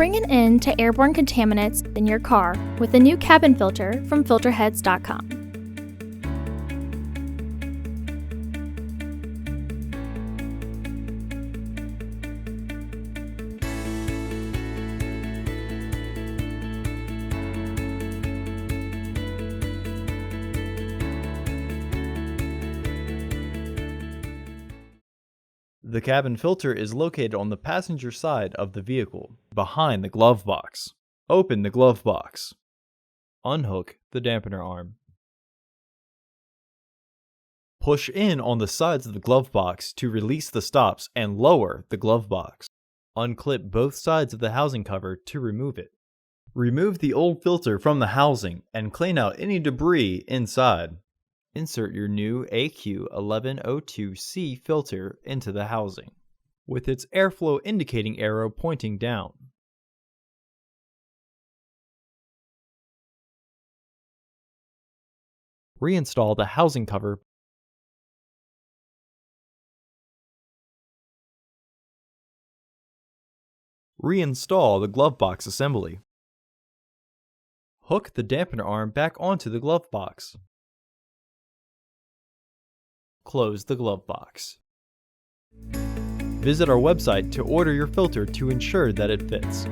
bring an end to airborne contaminants in your car with the new cabin filter from Filterheads.com. The cabin filter is located on the passenger side of the vehicle, behind the glove box. Open the glove box. Unhook the dampener arm. Push in on the sides of the glove box to release the stops and lower the glove box. Unclip both sides of the housing cover to remove it. Remove the old filter from the housing and clean out any debris inside. Insert your new AQ1102C filter into the housing, with its airflow indicating arrow pointing down. Reinstall the housing cover. Reinstall the glove box assembly. Hook the dampener arm back onto the glove box. Close the glove box. Visit our website to order your filter to ensure that it fits.